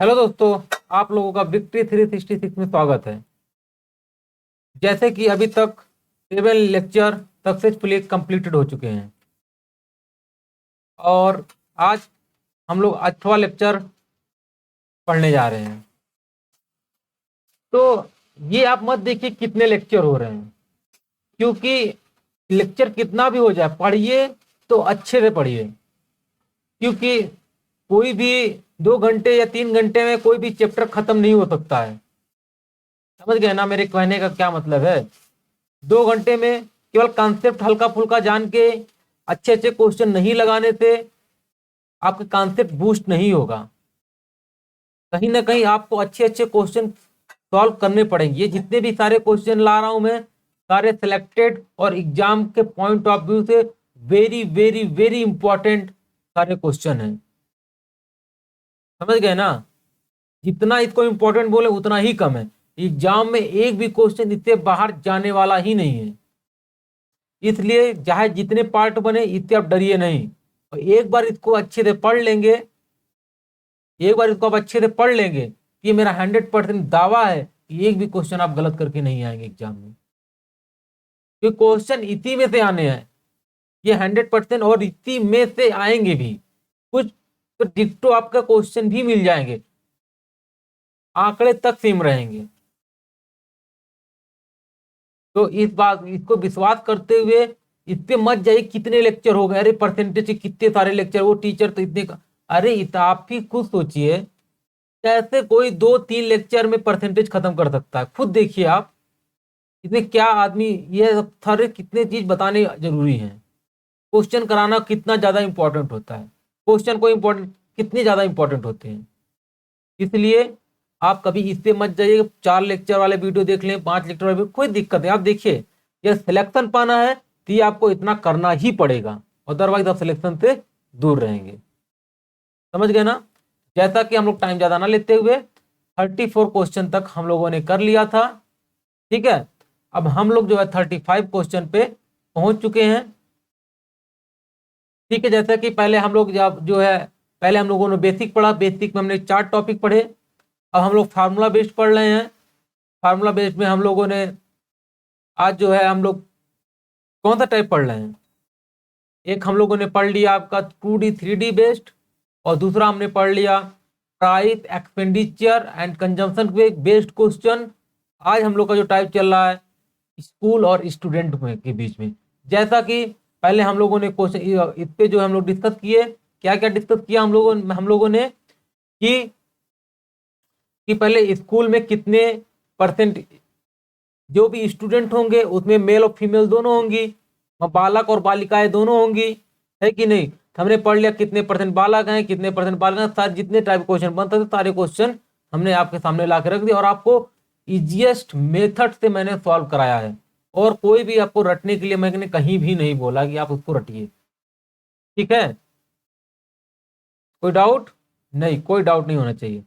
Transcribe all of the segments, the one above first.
Hello दोस्तों, आप लोगों का विक्ट्री 366 में स्वागत है। जैसे कि अभी तक 7 लेक्चर सक्सेसफुली कंप्लीटेड हो चुके हैं और आज हम लोग 8वां लेक्चर पढ़ने जा रहे हैं। तो ये आप मत देखिए कितने लेक्चर हो रहे हैं, क्योंकि लेक्चर कितना भी हो जाए पढ़िए तो अच्छे से पढ़िए, क्योंकि कोई भी 2 घंटे या 3 घंटे में कोई भी चैप्टर खत्म नहीं हो सकता है। समझ गए ना मेरे कहने का क्या मतलब है? 2 घंटे में केवल कॉन्सेप्ट हल्का फुल्का जान के अच्छे अच्छे क्वेश्चन नहीं लगाने से आपका कॉन्सेप्ट बूस्ट नहीं होगा। कहीं ना कहीं आपको अच्छे अच्छे क्वेश्चन सॉल्व करने पड़ेंगे। ये जितने भी सारे क्वेश्चन ला रहा हूं मैं, सारे सिलेक्टेड और एग्जाम के पॉइंट ऑफ व्यू से वेरी वेरी वेरी इंपॉर्टेंट सारे क्वेश्चन हैं। समझ गए ना? जितना इसको इंपॉर्टेंट बोले उतना ही कम है। एग्जाम में एक भी क्वेश्चन इससे बाहर जाने वाला ही नहीं है, इसलिए चाहे जितने पार्ट बने इससे आप डरिए नहीं। और एक बार इसको अच्छे से पढ़ लेंगे, एक बार इसको आप अच्छे से पढ़ लेंगे, ये मेरा 100% दावा है कि एक भी क्वेश्चन आप गलत करके नहीं आएंगे एग्जाम में, क्योंकि क्वेश्चन इसी में से आने हैं। ये 100% और इसी में से आएंगे भी। कुछ तो डिक्टो आपका क्वेश्चन भी मिल जाएंगे, आंकड़े तक सेम रहेंगे। तो इस बात इसको विश्वास करते हुए इस पे मत जाइए कितने लेक्चर हो गए, अरे परसेंटेज के कितने सारे लेक्चर, वो टीचर तो इतने अरे आप ही खुद सोचिए, कैसे कोई 2-3 लेक्चर में परसेंटेज खत्म कर सकता है? खुद देखिए आप, इसमें क्या आदमी ये सारे कितने चीज बताने जरूरी हैं। क्वेश्चन कराना कितना ज्यादा इंपॉर्टेंट होता है, क्वेश्चन को इंपॉर्टेंट कितने ज्यादा इंपॉर्टेंट होते हैं। इसलिए आप कभी इस पे मत जाइए 4 लेक्चर वाले वीडियो देख लें, 5 लेक्चर वाले, कोई दिक्कत नहीं। आप देखिए, ये सिलेक्शन पाना है तो ये आपको इतना करना ही पड़ेगा, अदरवाइज आप सिलेक्शन से दूर रहेंगे। समझ गए ना? जैसा कि हम लोग टाइम ज्यादा ना लेते हुए 34 क्वेश्चन तक हम लोगों ने कर लिया था, ठीक है। अब हम लोग जो है 35 क्वेश्चन पे पहुंच चुके हैं, ठीक है। जैसा कि पहले हम लोग जो है, पहले हम लोगों ने बेसिक पढ़ा, बेसिक में हमने 4 टॉपिक पढ़े। अब हम लोग फार्मूला बेस्ड पढ़ रहे हैं। फार्मूला बेस्ड में हम लोगों ने आज जो है हम लोग कौन सा टाइप पढ़ रहे हैं? एक हम लोगों ने पढ़ लिया आपका 2D 3D बेस्ड, और दूसरा हमने पढ़ लिया price expenditure and consumption based question. आज हम लोग का जो टाइप चल रहा है स्कूल और स्टूडेंट के बीच में। जैसा कि पहले हम लोगों ने क्वेश्चन इस पे जो हम लोग डिस्कस किए, क्या क्या डिस्कस किया हम लोगों ने कि पहले स्कूल में कितने परसेंट जो भी स्टूडेंट होंगे उसमें मेल और फीमेल दोनों होंगी, बालक और बालिकाएं दोनों होंगी, है कि नहीं? तो हमने पढ़ लिया कितने परसेंट बालक हैं, कितने परसेंट बालिका हैं, सारे जितने टाइप क्वेश्चन बनते थे सारे क्वेश्चन हमने आपके सामने ला के रख दिया, और आपको इजिएस्ट मेथड से मैंने सॉल्व कराया है। और कोई भी आपको रटने के लिए मैंने कहीं भी नहीं बोला कि आप उसको रटिए, ठीक है। कोई डाउट नहीं, कोई डाउट नहीं होना चाहिए,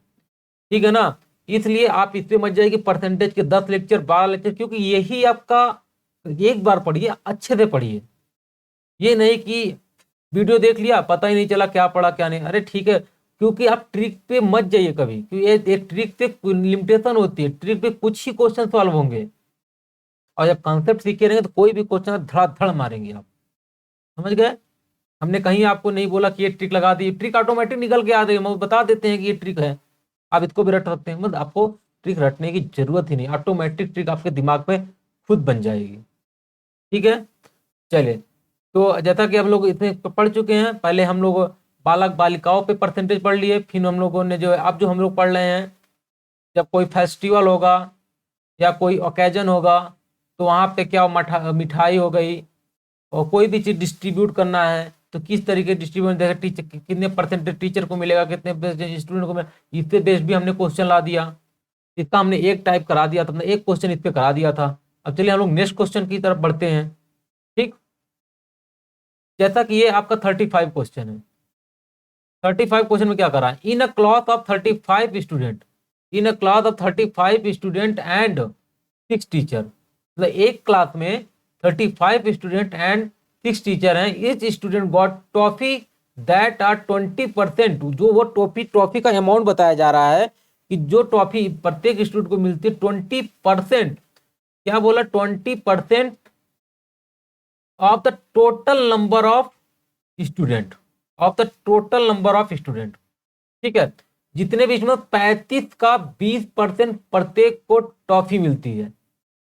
ठीक है ना। इसलिए आप इस पे मत जाइए कि परसेंटेज के 10 लेक्चर 12 लेक्चर, क्योंकि यही आपका, एक बार पढ़िए अच्छे से पढ़िए। ये नहीं कि वीडियो देख लिया पता ही नहीं चला क्या पढ़ा क्या नहीं, अरे ठीक है। क्योंकि आप ट्रिक पे मत जाइए कभी, क्योंकि एक ट्रिक पे लिमिटेशन होती है, ट्रिक पे कुछ ही क्वेश्चन सॉल्व होंगे, और जब कॉन्सेप्ट सीखे रहेंगे तो कोई भी क्वेश्चन धड़ाधड़ मारेंगे आप। समझ गए? हमने कहीं आपको नहीं बोला कि ये ट्रिक लगा दी, ट्रिक ऑटोमेटिक निकल के आ गई, हम बता देते हैं कि ये ट्रिक है, आप इसको भी रट सकते हैं। मतलब आपको ट्रिक रटने की जरूरत ही नहीं, ऑटोमेटिक ट्रिक आपके दिमाग में खुद बन जाएगी, ठीक है। चलिए, तो जैसा कि हम लोग इतने पढ़ चुके हैं, पहले हम लोग बालक बालिकाओं पे परसेंटेज पढ़ लिए, फिर हम लोगों ने जो है अब जो हम लोग पढ़ रहे हैं, जब कोई फेस्टिवल होगा या कोई ओकेजन होगा तो वहाँ पे क्या मिठाई हो गई, और कोई भी चीज़ डिस्ट्रीब्यूट करना है तो किस तरीके डिस्ट्रीब्यूट देगा, टीचर कितने परसेंटेज टीचर को मिलेगा, कितने स्टूडेंट को मिलेगा, इससे बेस्ड भी हमने क्वेश्चन ला दिया। इसका हमने एक टाइप करा दिया था, एक क्वेश्चन इस पे करा दिया था। अब चलिए हम लोग नेक्स्ट क्वेश्चन की तरफ बढ़ते हैं, ठीक। जैसा कि ये आपका 35 क्वेश्चन है, 35 क्वेश्चन में क्या करा है, in a class of 35 student, in a class of 35 student and 6 teacher, मतलब एक क्लास में 35 स्टूडेंट एंड 6 टीचर हैं, each student got toffee that are 20%, जो वो ट्रॉफी का अमाउंट बताया जा रहा है कि जो ट्रॉफी प्रत्येक स्टूडेंट को मिलती है 20%, क्या बोला, 20% of the total number of student, of the total number of student. ठीक है, जितने भी इसमें 35 का 20% प्रत्येक को ट्रॉफी मिलती है।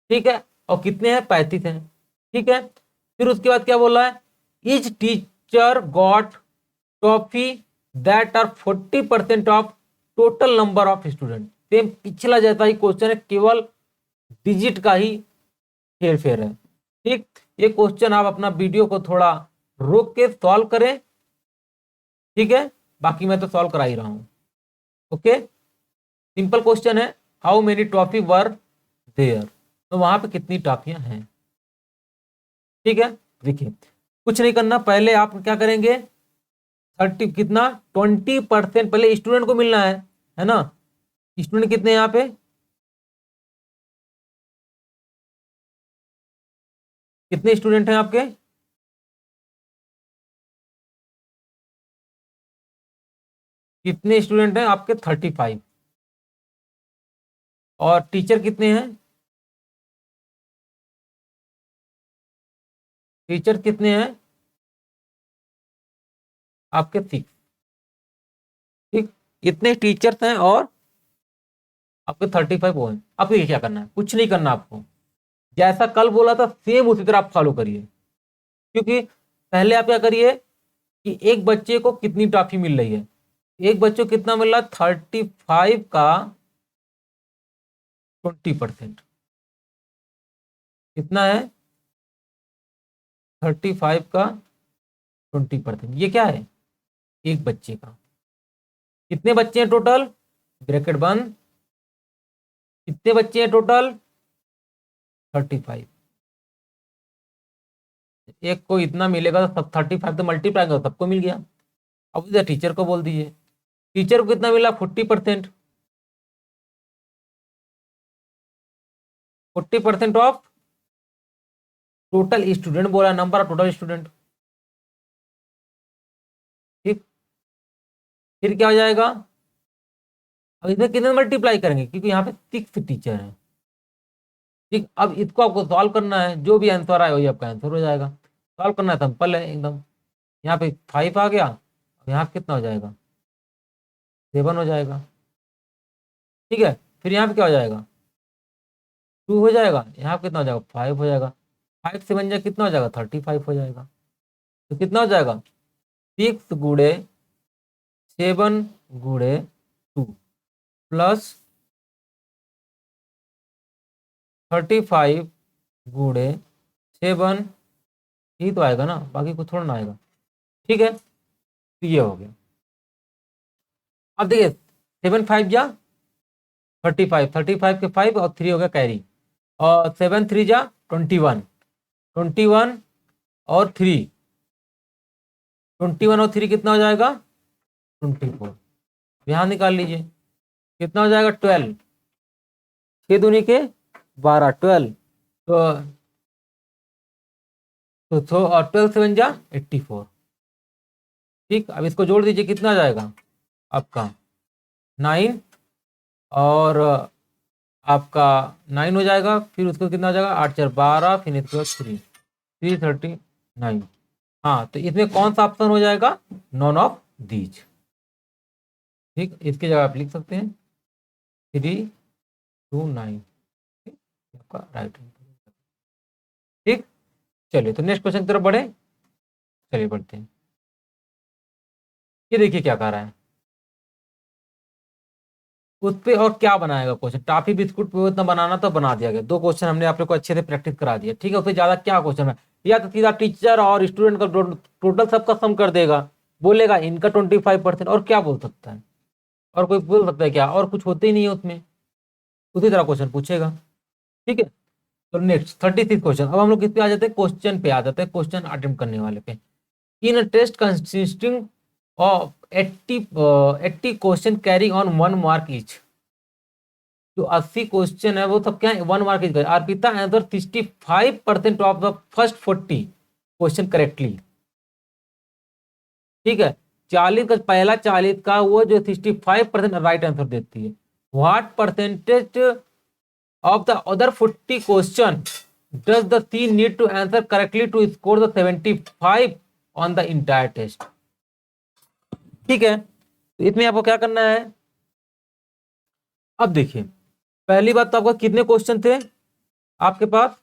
ठीक है, और कितने हैं, 35 हैं। ठीक है, फिर उसके बाद क्या बोला है, each teacher got trophy that are 40% of total number of student. Same पिछला जैसा ही क्वेश्चन है, केवल डिजिट का ही हेर फेर है। ठीक, ये क्वेश्चन आप अपना वीडियो को थोड़ा रोक के सॉल्व करें। ठीक है, बाकी मैं तो सॉल्व करा ही रहा हूं। ओके, सिंपल क्वेश्चन है, how many trophy were there, तो वहां पे कितनी ट्रॉफियां हैं। ठीक है, देखिए कुछ नहीं करना, पहले आप क्या करेंगे, 30 कितना 20% पहले स्टूडेंट को मिलना है ना। स्टूडेंट कितने हैं यहाँ पे, कितने स्टूडेंट हैं आपके, कितने स्टूडेंट हैं आपके, 35। और टीचर कितने हैं, टीचर कितने हैं आपके, 6। ठीक, इतने टीचर्स हैं और आपके 35 वो हैं। अब ये क्या करना है, कुछ नहीं करना आपको, जैसा कल बोला था सेम उसी तरह आप फॉलो करिए। क्योंकि पहले आप क्या करिए कि एक बच्चे को कितनी ट्रॉफी मिल रही है, एक बच्चे को कितना मिल रहा है, 35 का 20%, कितना है, 35 का 20%, ये क्या है, एक बच्चे का। कितने बच्चे हैं टोटल, ब्रैकेट बंद, कितने बच्चे हैं टोटल, 35। एक को इतना मिलेगा तो सब 35 तो मल्टीप्लाई करो, सबको मिल गया। अब इधर टीचर को बोल दीजिए, टीचर को कितना मिला, 40%, 40% ऑफ टोटल स्टूडेंट बोला, नंबर ऑफ टोटल स्टूडेंट। ठीक, फिर क्या हो जाएगा, अब इसमें कितने मल्टीप्लाई करेंगे, क्योंकि यहाँ पे 6 टीचर हैं। ठीक, अब इसको आपको सॉल्व करना है, जो भी आंसर आए वही आपका आंसर हो जाएगा। सॉल्व करना है, सिंपल है एकदम। यहाँ पे 5 आ गया, यहाँ पे कितना हो जाएगा, 7 हो जाएगा। ठीक है, फिर यहाँ पे क्या हो जाएगा, 2 हो जाएगा, यहाँ पे कितना हो जाएगा, 5 हो जाएगा। 5 से बन जाए कितना हो जाएगा, 35 हो जाएगा। तो कितना हो जाएगा, 6 गुड़े 7 गुड़े 2 प्लस 35 गुड़े 7, ही तो आएगा ना, बाकी कुछ थोड़ा ना आएगा। ठीक है, तो ये हो गया। अब देखिए 7 5 जा 35, 35 के 5 और 3 हो गया कैरी, और 7 3 जा 21, 21 और 3, 21 और 3 कितना हो जाएगा, 24। यहाँ निकाल लीजिए, कितना हो जाएगा, 12, 6 दूनी के 12, 12। तो और 12 से बन जा 84। ठीक, अब इसको जोड़ दीजिए, कितना आ जाएगा आपका 9, और आपका 9 हो जाएगा, फिर उसको कितना हो जाएगा, 8 4 12, फिर इसके बाद 339। हाँ, तो इसमें कौन सा ऑप्शन हो जाएगा, नॉन ऑफ दीज। ठीक, इसकी जगह आप लिख सकते हैं 329, आपका राइट। ठीक, चलिए तो नेक्स्ट क्वेश्चन की तरफ बढ़े, चलिए बढ़ते हैं। ये देखिए क्या कह रहा है, उस पे और क्या बनाएगा क्वेश्चन, टॉफी बिस्कुट पे इतना बनाना तो बना दिया गया, 2 क्वेश्चन हमने आप लोग को अच्छे से प्रैक्टिस करा दिया। ठीक है, उससे ज्यादा क्या क्वेश्चन है, या तो सीधा टीचर और स्टूडेंट का टोटल सबका सम कर देगा, बोलेगा इनका 25%, और क्या बोल सकता है, और कोई बोल सकता है क्या, और कुछ होते ही नहीं है उसमें, उसी तरह क्वेश्चन पूछेगा। ठीक है, तो नेक्स्ट 36 क्वेश्चन, अब हम लोग किस पे आ जाते हैं, क्वेश्चन पे आ जाते हैं, क्वेश्चन अटेम्प्ट करने वाले पे। In test consisting of 80 question carry on 1 mark each, जो 80 क्वेश्चन है वो सब क्या है, 1 mark each. Arpita answer 65% of the first 40 question correctly. ठीक है, 40 का पहला 40 का वो जो 65% राइट आंसर देती है। What percentage of the other 40 question does the C need to answer correctly to score the 75 on the entire test. ठीक है, तो इसमें आपको क्या करना है, अब देखिए पहली बात तो आपका कितने क्वेश्चन थे आपके पास,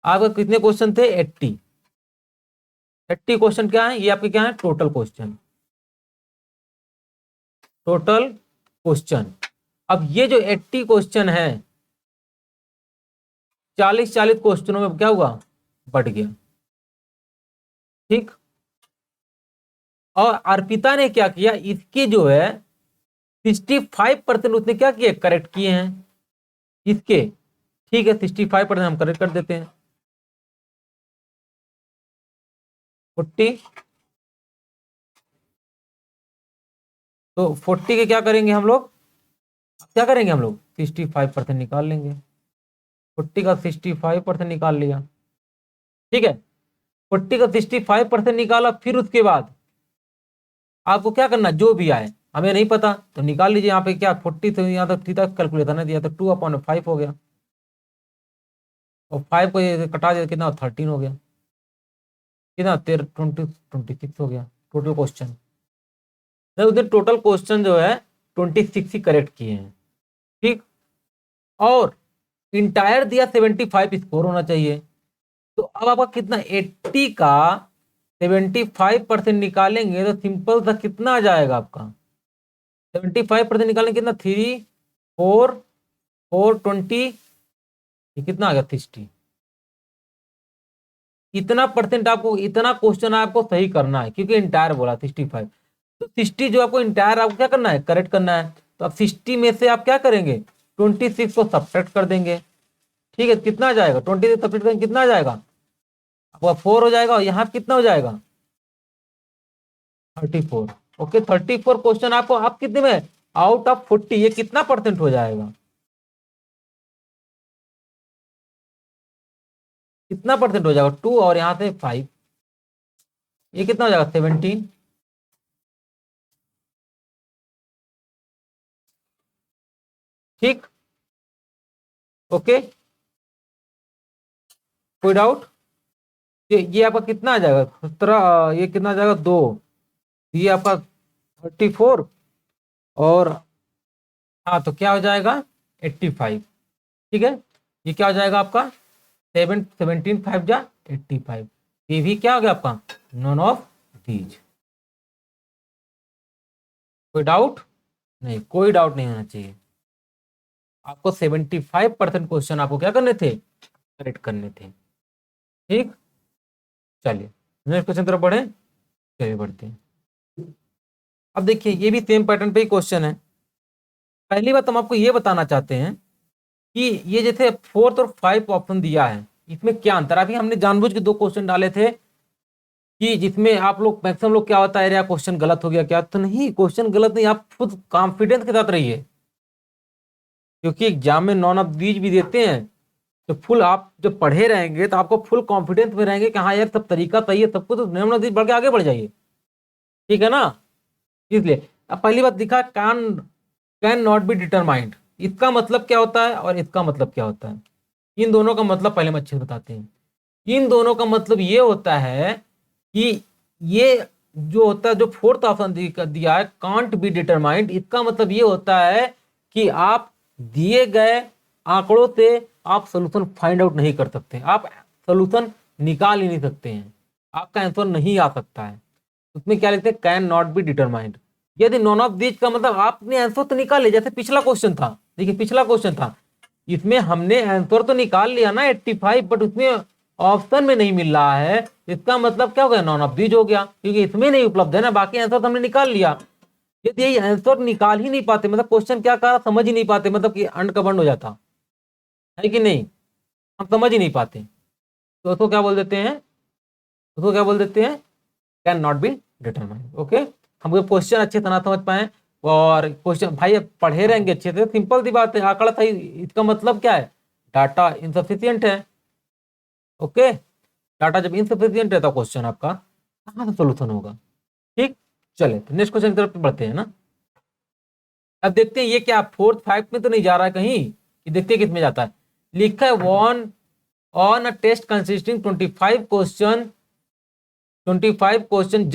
आपके कितने क्वेश्चन थे 80 क्वेश्चन क्या है, ये आपके क्या है टोटल क्वेश्चन, टोटल क्वेश्चन। अब ये जो 80 क्वेश्चन है 40 क्वेश्चनों में क्या हुआ, बढ़ गया। ठीक, और अर्पिता ने क्या किया, इसके जो है 65% उसने क्या किए, करेक्ट किए हैं इसके। ठीक है, 65% हम करेक्ट कर देते हैं। 40, तो 40 के क्या करेंगे हम लोग, क्या करेंगे हम लोग 65% निकाल लेंगे। 40 का 65% निकाल लिया। ठीक है, 40 का 65% निकाला, फिर उसके बाद आपको क्या करना, जो भी आए, हमें नहीं पता तो निकाल लीजिए। यहाँ पे क्या 40 तो यहाँ तक थीटा कैलकुलेटर ने दिया तो 2/5 हो गया, और 5 को ये कटा दिया कितना 13 हो गया, कितना 26 हो गया टोटल क्वेश्चन। उधर टोटल क्वेश्चन जो है 26 ही करेक्ट किए हैं। ठीक, और इंटायर दिया 75 स्कोर होना चाहिए। तो अब आपका कितना 80 का 75% निकालेंगे तो सिंपल सा कितना आ जाएगा आपका, 75% निकालेंगे कितना 3 4 4 20, कितना आ गया 60। इतना परसेंट आपको, इतना क्वेश्चन आपको सही करना है क्योंकि इंटायर बोला 65, तो 60 जो आपको इंटायर आपको क्या करना है, करेक्ट करना है। तो अब 60 में से आप क्या करेंगे 26 को सब्ट्रैक्ट कर देंगे। ठीक है, कितना आ जाएगा 20 से सब्ट्रैक्ट करेंगे कितना आ जाएगा आपका 4 हो जाएगा, और यहाँ कितना हो जाएगा 34। ओके, 34 क्वेश्चन आपको, आप कितने में आउट ऑफ 40 ये कितना परसेंट हो जाएगा, कितना परसेंट हो जाएगा 2 और यहाँ से 5, ये कितना हो जाएगा 17। ठीक, ओके, कोई डाउट, ये आपका कितना आ जाएगा 17, ये कितना आ जाएगा 2, ये आपका 34, और हाँ तो क्या हो जाएगा 85। ठीक है, ये क्या हो जाएगा आपका 17 5 जा 85, ये भी क्या हो गया आपका नॉन ऑफ दीज। कोई डाउट नहीं, कोई डाउट नहीं होना चाहिए। आपको 75% क्वेश्चन आपको क्या करने थे, करेक्ट करने थे। ठीक, चलिए नेक्स्ट क्वेश्चन तरफ बढ़े, चलिए बढ़ते हैं। अब देखिए ये भी सेम पैटर्न पे ही क्वेश्चन है। पहली बात हम आपको ये बताना चाहते हैं कि ये जैसे 4th और 5th ऑप्शन दिया है, इसमें क्या अंतर। अभी हमने जानबूझ के 2 क्वेश्चन डाले थे कि जिसमें आप लोग मैक्सिमम लोग क्या होता है, यार क्वेश्चन गलत हो गया क्या, तो नहीं क्वेश्चन गलत नहीं, आप खुद कॉन्फिडेंस के साथ रहिए, क्योंकि एग्जाम में नॉन ऑफ दीज भी देते हैं। तो फुल आप जब पढ़े रहेंगे तो आपको फुल कॉन्फिडेंस में रहेंगे कि हाँ यार सब तरीका सही है सब कुछ, तो नॉन ऑफ दीज बढ़ के आगे बढ़ जाइए। ठीक है ना, इसलिए अब पहली बात दिखा कैन नॉट बी डिटरमाइंड, इसका मतलब क्या होता है और इसका मतलब क्या होता है। इन दोनों का मतलब पहले हम अच्छे से बताते हैं। इन दोनों का मतलब ये होता है कि ये जो होता है, जो 4th ऑप्शन दिया है कांट बी डिटरमाइंड, इसका मतलब ये होता है कि आप दिए गए आंकड़ों से आप सोल्यूशन फाइंड आउट नहीं कर सकते, आप सोल्यूशन निकाल ही नहीं सकते हैं, आपका आंसर नहीं आ सकता है। उसमें क्या लिखते हैं, कैन नॉट बी डिटरमाइंड। यदि नॉन ऑफ दीज का मतलब आपने आंसर तो निकाल लिया, जैसे पिछला क्वेश्चन था, देखिए पिछला क्वेश्चन था, इसमें हमने आंसर तो निकाल लिया ना 85, बट उसमें ऑप्शन में नहीं मिल रहा है, इसका मतलब क्या हो गया, नॉन ऑफ दीज हो गया, क्योंकि इसमें नहीं उपलब्ध है ना, बाकी आंसर तो हमने निकाल लिया। यदि ये आंसर निकाल ही नहीं पाते, मतलब क्वेश्चन क्या कहा समझ ही नहीं पाते, मतलब कि अंड का बंड हो जाता है कि नहीं, हम समझ ही नहीं पाते, तो उसको क्या बोल देते हैं, उसको क्या बोल देते हैं, can not be determined. Okay, हम क्वेश्चन अच्छे तरह समझ पाए, और क्वेश्चन भाई अब पढ़े रहेंगे अच्छे से, सिंपल सी बात है, आंकड़ा सही, इसका मतलब क्या है, डाटा इनसफिशियंट है। ओके, डाटा जब इनसफिशियंट है तो क्वेश्चन आपका कहाँ से सोल्यूशन होगा। चले तो नेक्स्ट क्वेश्चन की तरफ बढ़ते हैं ना। अब देखते हैं ये क्या 4th 5th में तो नहीं जा रहा है कहीं, ये देखते हैं कितने जाता है। लिखा है one on a test consisting 25 question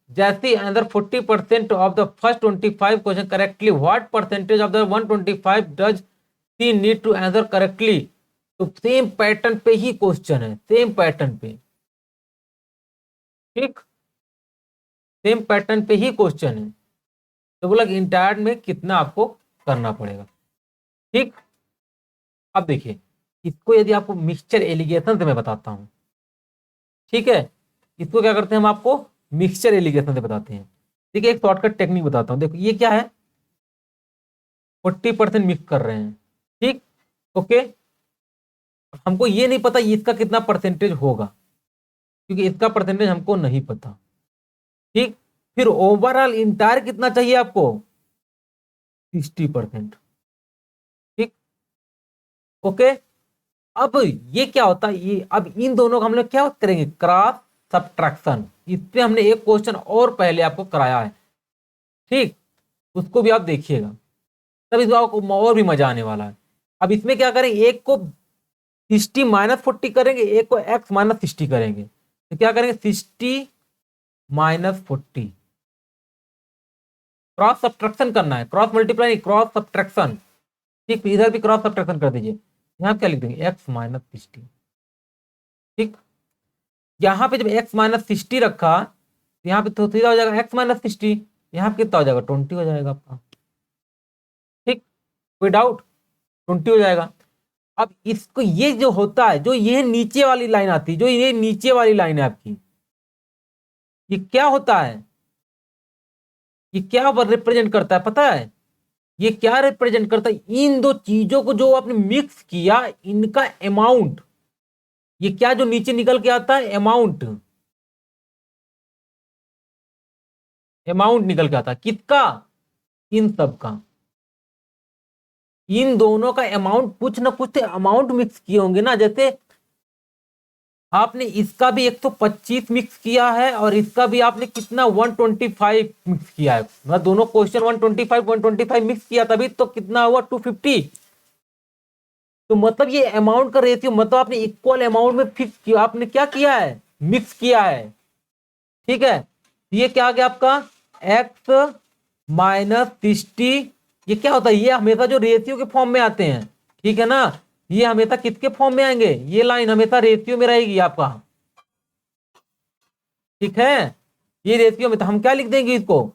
जैसी another 40% of the first 25 question correctly, what percentage of the 125 does she need to answer correctly? तो सेम पैटर्न पे ही क्वेश्चन है, सेम पैटर्न पे, ठीक, सेम पैटर्न पे ही क्वेश्चन है। तो बोला कि इंटायर में कितना आपको करना पड़ेगा, ठीक। अब देखिए इसको यदि आपको मिक्सचर एलिगेशन से मैं बताता हूं, ठीक है, इसको क्या करते हैं हम आपको मिक्सचर एलिगेशन से बताते हैं। देखिए एक शॉर्टकट टेक्निक बताता हूं। देखो ये क्या है, 40% मिक्स कर रहे हैं, ठीक, ओके। हमको ये नहीं पता इसका कितना परसेंटेज होगा, क्योंकि इसका परसेंटेज हमको नहीं पता, ठीक। फिर ओवरऑल इंटायर कितना चाहिए आपको, 60%, ठीक, ओके। अब ये क्या होता है, ये अब इन दोनों का हम लोग क्या करेंगे, क्रॉस सब्ट्रैक्शन। इस पे हमने एक क्वेश्चन और पहले आपको कराया है, ठीक, उसको भी आप देखिएगा, तब इस बार आपको और भी मजा आने वाला है। अब इसमें क्या करेंगे, एक को 60 - 40 करेंगे, एक को x - 60 करेंगे। तो क्या करेंगे, 60 - 40, क्रॉस सब्ट्रैक्शन करना है, क्रॉस मल्टीप्लाई, क्रॉस सब्ट्रैक्शन, ठीक। इधर भी क्रॉस सब्ट्रैक्शन कर दीजिए। यहां क्या लिख देंगे, x - 60, ठीक। यहां पे जब x - 60 रखा, तो यहां पे तो सीधा हो जाएगा x - 60, यहां पे कितना हो जाएगा, 20 हो जाएगा आपका, ठीक, कोई डाउट, 20 हो जाएगा। अब इसको ये जो होता है, जो ये नीचे वाली लाइन आती है, जो ये नीचे वाली लाइन है आपकी, ये क्या होता है, ये क्या रिप्रेजेंट करता है पता है, ये क्या रिप्रेजेंट करता है, इन दो चीजों को जो आपने मिक्स किया इनका अमाउंट, ये क्या जो नीचे निकल के आता है, अमाउंट, अमाउंट निकल के आता है किसका, इन सब का, इन दोनों का अमाउंट, कुछ ना कुछ अमाउंट मिक्स किए होंगे ना। जैसे आपने इसका भी 125 मिक्स किया है और इसका भी आपने कितना 125 मिक्स किया है, मतलब दोनों क्वेश्चन 125 मिक्स किया, तभी तो कितना हुआ 250। तो मतलब ये अमाउंट का रेशियो, मतलब आपने इक्वल अमाउंट में फिक्स किया, आपने क्या किया है, मिक्स किया है, ठीक है। ये क्या आ गया आपका x - 60, ये क्या होता है, ये हमेशा जो रेशियो के फॉर्म में आते हैं, ठीक है ना, ये हमेशा किसके फॉर्म में आएंगे, ये लाइन हमेशा रेशियो में रहेगी आपका, ठीक है, ये रेशियो में। तो हम क्या लिख देंगे इसको,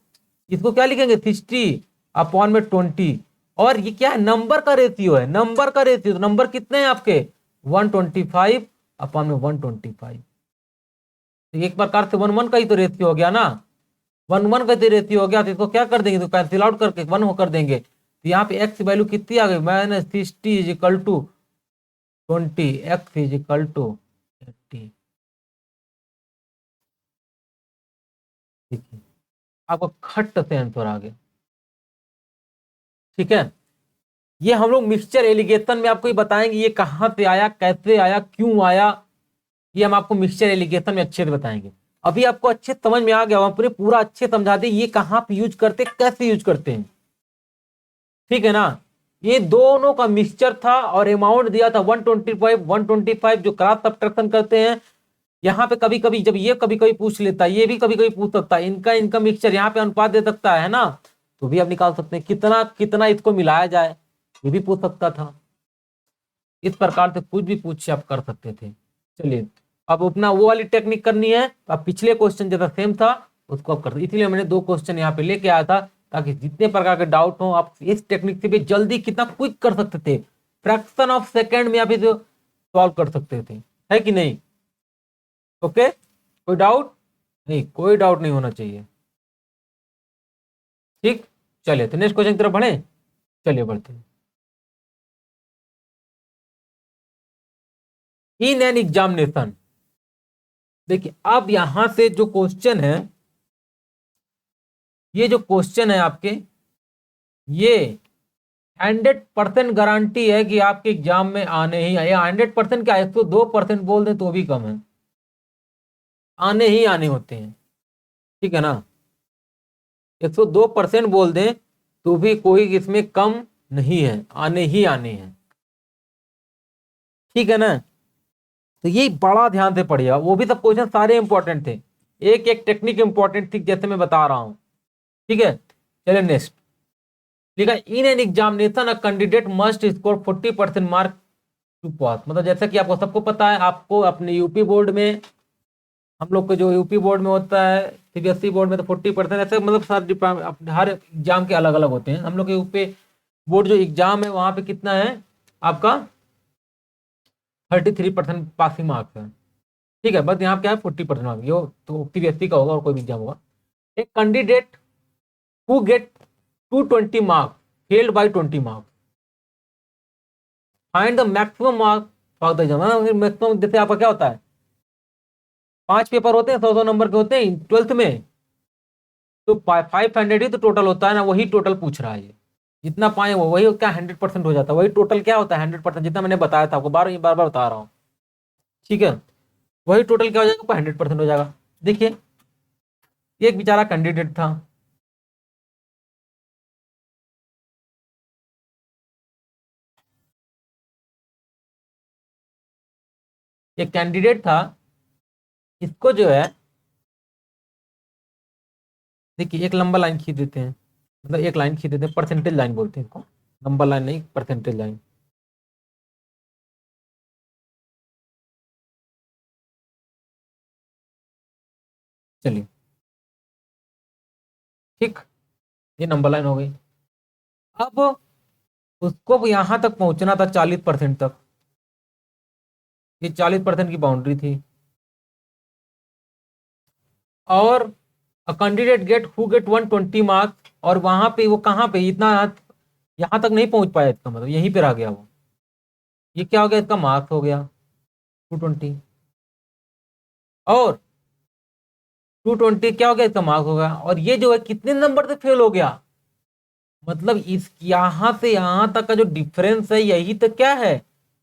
इसको क्या लिखेंगे, 60/20, और ये क्या है, नंबर का रेशियो है, नंबर का रेशियो। तो नंबर कितने हैं आपके, 125/125। तो एक प्रकार से 1:1 का ही तो रेशियो हो गया ना, 1:1 का तो रेशियो हो गया। तो इसको क्या कर देंगे, तो कैंसिल आउट करके 1 हो कर देंगे। तो यहाँ पे एक्स वैल्यू कितनी आ गई, -60/20, x = 80। देखिए आपको खट से आंसर आ गया, ठीक है। ये हम लोग मिक्सचर एलिगेशन में आपको ये बताएंगे, ये कहां से आया, कैसे आया, क्यों आया, ये हम आपको मिक्सचर एलिगेशन में अच्छे से बताएंगे। अभी आपको अच्छे समझ में आ गया, वहां पूरे पूरा अच्छे समझा दे ये कहां पे यूज करते, कैसे यूज करते हैं, ठीक है ना। ये दोनों का मिक्सचर था और अमाउंट दिया था 125 जो क्रॉस सब्ट्रैक्शन करते हैं। यहाँ पे कभी कभी जब ये कभी कभी पूछ लेता है, ये भी कभी कभी पूछ सकता है, इनका इनका मिक्सचर यहाँ पे अनुपात दे सकता है ना, तो भी आप निकाल सकते हैं, कितना कितना इसको मिलाया जाए, ये भी पूछ सकता था। इस प्रकार से कुछ भी पूछ आप कर सकते थे। चलिए अब अपना वो वाली टेक्निक करनी है, तो आप पिछले क्वेश्चन जैसा सेम था उसको आप करते, इसलिए मैंने 2 क्वेश्चन यहाँ पे लेके आया था, ताकि जितने प्रकार के डाउट हो आप इस टेक्निक से भी जल्दी कितना क्विक कर सकते थे, फ्रैक्शन ऑफ सेकेंड में आप इसे सॉल्व कर सकते थे, है कि नहीं। ओके, कोई डाउट नहीं, कोई डाउट नहीं होना चाहिए, ठीक। चलिए तो नेक्स्ट क्वेश्चन की तरफ बढ़े, चलिए बढ़ते हैं। इन एन एग्जामिनेशन, देखिए अब यहां से जो क्वेश्चन है, ये जो क्वेश्चन है आपके, ये 100% गारंटी है कि आपके एग्जाम में आने ही आए, 100% क्या, 102% बोल दे तो भी कम है, आने ही आने होते हैं, ठीक है ना। 102% बोल दें तो भी कोई इसमें कम नहीं है, आने ही आने हैं। ठीक है ना। तो ये बड़ा ध्यान से पढ़िएगा, वो भी सब क्वेश्चन सारे इंपॉर्टेंट थे, एक एक टेक्निक इंपॉर्टेंट थी जैसे मैं बता रहा हूं। ठीक है, चलिए नेक्स्ट लिखा, in an examination a candidate must score 40% mark to pass. मतलब जैसा कि आपको सबको पता है, आपको अपने यूपी बोर्ड में, हम लोग को जो यूपी बोर्ड में होता है, सीबीएसई बोर्ड में तो 40% ऐसे, मतलब हर एग्जाम के अलग अलग होते हैं। हम लोग के यूपी बोर्ड जो एग्जाम है वहां पे कितना है आपका 33% पासिंग मार्क्स है। ठीक है, बस यहाँ क्या है 40% मार्क्स, यो तो सीबीएसई का होगा और कोई भी एग्जाम होगा। एक candidate who get 220 marks failed by 20 marks, find the maximum marks for the exam. Maximum जैसे आपका क्या होता है, 5 पेपर होते हैं, 100 नंबर के होते हैं 12th में, तो 500 ही तो टोटल होता है ना, वही टोटल पूछ रहा है ये। जितना पाए वो वही क्या 100% हो जाता है, वही टोटल क्या होता है 100%, जितना मैंने बताया था आपको, बार बार बता रहा हूँ। ठीक है, वही टोटल क्या हो जाएगा, 100% हो जाएगा। देखिए एक बेचारा कैंडिडेट था, एक कैंडिडेट था, इसको जो है, देखिए एक लंबा लाइन खींच देते हैं, मतलब एक लाइन खींच देते हैं, परसेंटेज लाइन बोलते हैं इसको, नंबर लाइन नहीं, परसेंटेज लाइन। चलिए ठीक, ये नंबर लाइन हो गई। अब उसको यहां तक पहुंचना था 40% तक, ये 40% की बाउंड्री थी। और a candidate get who get 120 marks, और वहां पे वो कहाँ पे इतना यहां तक नहीं पहुंच पाया, इसका मतलब यहीं पे रह गया वो। ये क्या हो गया, इसका मार्क्स हो गया 220, और 220 क्या हो गया, इसका मार्क्स हो गया। और ये जो है कितने नंबर से फेल हो गया, मतलब इस यहां से यहां तक का जो डिफरेंस है, यही तो क्या है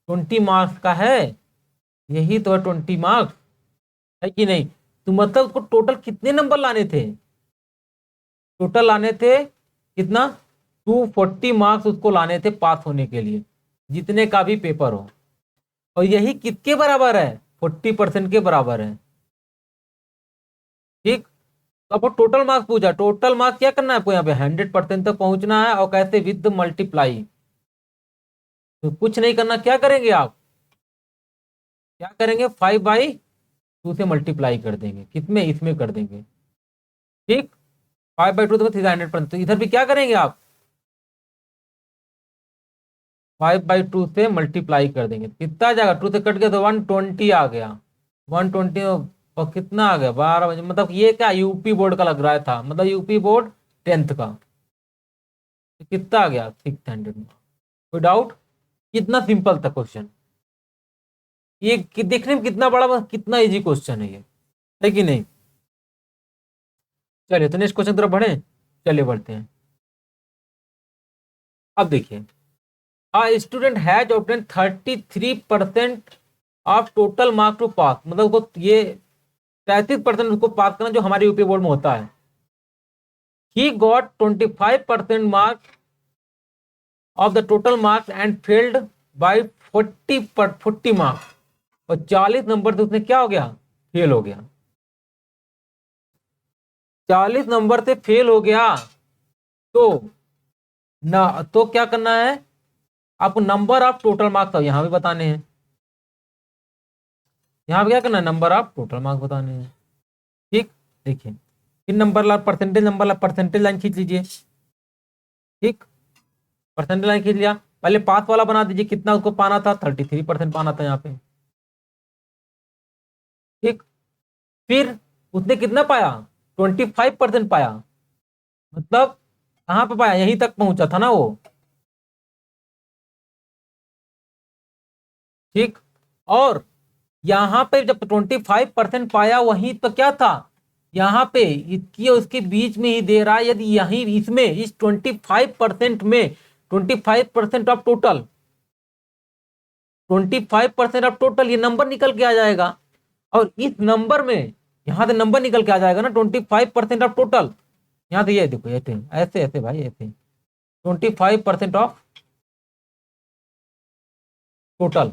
20 मार्क्स का है, यही तो है 20 मार्क्स, है कि नहीं। तो मतलब उसको टोटल कितने नंबर लाने थे, टोटल लाने थे कितना, 240 मार्क्स उसको लाने थे पास होने के लिए, जितने का भी पेपर हो। और यही किसके बराबर है, 40% के बराबर है। ठीक, तो आपको टोटल मार्क्स पूछा, टोटल मार्क्स क्या करना है आपको, यहाँ पे 100% तक पहुंचना है, और कैसे, विद मल्टीप्लाई। तो कुछ नहीं करना, क्या करेंगे आप, क्या करेंगे 5/2 से मल्टीप्लाई कर देंगे, कितने इसमें कर देंगे। ठीक, 5/2 तो 100%, तो इधर भी क्या करेंगे आप 5/2 से मल्टीप्लाई कर देंगे, कितना आ जाएगा, 2 से कट गया तो 120 आ गया, 120, और कितना आ गया 12 बजे। मतलब ये क्या यूपी बोर्ड का लग रहा था, मतलब यूपी बोर्ड 10th का, तो कितना आ गया 600। कोई डाउट, कितना सिंपल था क्वेश्चन ये, देखने में कितना बड़ा, कितना इजी क्वेश्चन है कि नहीं। चलिए तो नेक्स्ट क्वेश्चन तरफ बढ़े, चलिए बढ़ते हैं। अब देखिए, a student has obtained 33% of total mark to pass, मतलब उसको ये 33% उसको पास करना जो हमारे यूपी बोर्ड में होता है। He got 25% mark of the total marks and failed by 40 marks, और 40 नंबर से उसने क्या हो गया, फेल हो गया, 40 नंबर से फेल हो गया। तो ना, तो क्या करना है आपको, नंबर ऑफ टोटल मार्क्स यहां भी बताने हैं, यहां पे क्या करना है, नंबर ऑफ टोटल मार्क्स बताने हैं। ठीक, देखिए इन नंबर ला परसेंटेज, नंबर ला परसेंटेज लाइन खींच लीजिए। ठीक, परसेंटेज लाइन खींच लिया, पहले पास वाला बना दीजिए, कितना उसको पाना था 33% पाना था यहाँ पे। ठीक, फिर उसने कितना पाया, 25% पाया, मतलब कहाँ पे पाया, यहीं तक पहुंचा था ना वो। ठीक, और यहाँ पे जब 25% पाया, वहीं तो क्या था, यहाँ पे इसकी और उसके बीच में ही दे रहा है, यदि यही इसमें इस 25% में 25% ऑफ टोटल, 25% ऑफ टोटल ये नंबर निकल के आ जाएगा। और इस नंबर में यहां से नंबर निकल के आ जाएगा ना 25% ऑफ टोटल, यहाँ तो ये देखो ऐसे ऐसे ऐसे भाई ऐसे 25% ऑफ टोटल।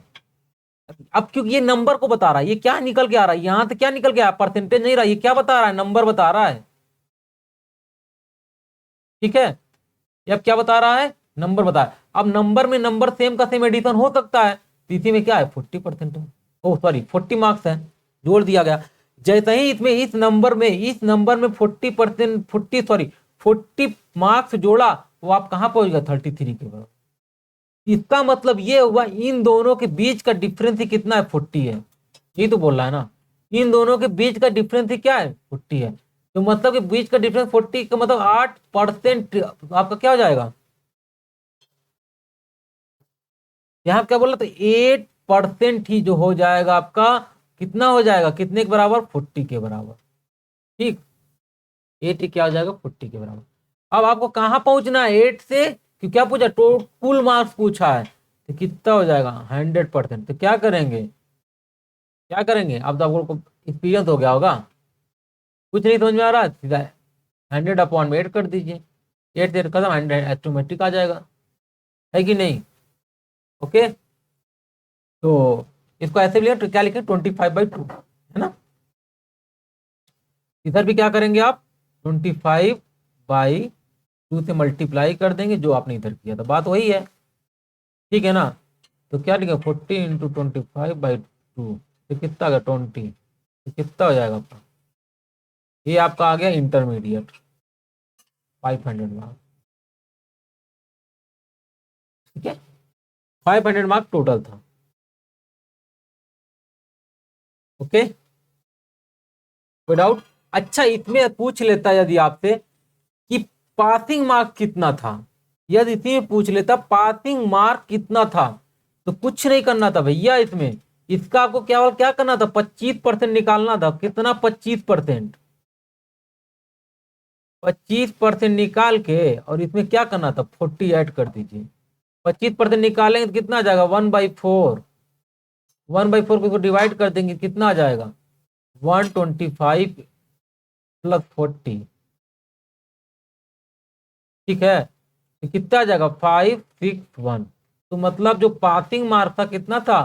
अब क्योंकि ये नंबर को बता रहा है, ये क्या निकल के आ रहा है, यहां से क्या निकल के आया, परसेंटेज नहीं रहा, ये क्या बता रहा है, नंबर बता रहा है। ठीक है, ये अब क्या बता रहा है, नंबर बता रहा है। अब नंबर में नंबर सेम का सेम एडिशन हो सकता है, तो इसी में क्या है 40% है, ओ सॉरी 40 मार्क्स है, जोड़ दिया गया। जैसे ही इसमें इस नंबर में 40%, 40 मार्क्स जोड़ा, वो आप कहां पहुंच गए 33 के बराबर। इसका मतलब ये हुआ इन दोनों के बीच का डिफरेंस ही कितना है, 40 है। ये तो बोल रहा है ना, इन दोनों के बीच का डिफरेंस ही क्या है, 40 है। तो मतलब कि बीच का डिफरेंस 40 का मतलब 8% आपका क्या हो जाएगा, यहाँ क्या बोला, तो 8% ही जो हो जाएगा आपका, कितना हो जाएगा, कितने के बराबर, 40 के बराबर। ठीक, 8 ही क्या हो जाएगा, 40 के बराबर। अब आपको कहां पहुंचना है 8 से, कि क्या पूछा, तो कुल मार्क्स पूछा है, तो कितना हो जाएगा 100%। तो क्या करेंगे, क्या करेंगे, अब तो आपको एक्सपीरियंस हो गया होगा, कुछ नहीं समझ में आ रहा, सीधा 100/8 कर दीजिए, 8 से खत्म, 100 ऑटोमेटिक आ जाएगा, है कि नहीं। ओके, तो इसको ऐसे भी लिखें, तो क्या लिखें, 25/2, है ना। इधर भी क्या करेंगे आप, 25/2 से मल्टीप्लाई कर देंगे, जो आपने इधर किया था, बात वही है, ठीक है ना। तो क्या लिखें, 40 × 25/2, तो कितना आ गया 20, तो कितना हो जाएगा आपका, ये आपका आ गया इंटरमीडिएट 500 मार्क्स। ठीक है, 500 मार्क्स टोटल था। ओके, कोई डाउट। अच्छा, इसमें पूछ लेता यदि आपसे कि पासिंग मार्क कितना था, यदि इसी में पूछ लेता पासिंग मार्क कितना था, तो कुछ नहीं करना था भैया इसमें, इसका आपको केवल क्या करना था, 25% निकालना था। कितना, 25%, 25% निकाल के और इसमें क्या करना था, 40 ऐड कर दीजिए। 25% निकालेंगे तो कितना आ जाएगा, 1/4, 1/4 को डिवाइड कर देंगे, कितना आ जाएगा, 125 + 40। ठीक है, तो कितना आ जाएगा, 561। तो मतलब जो पासिंग मार्क था कितना था,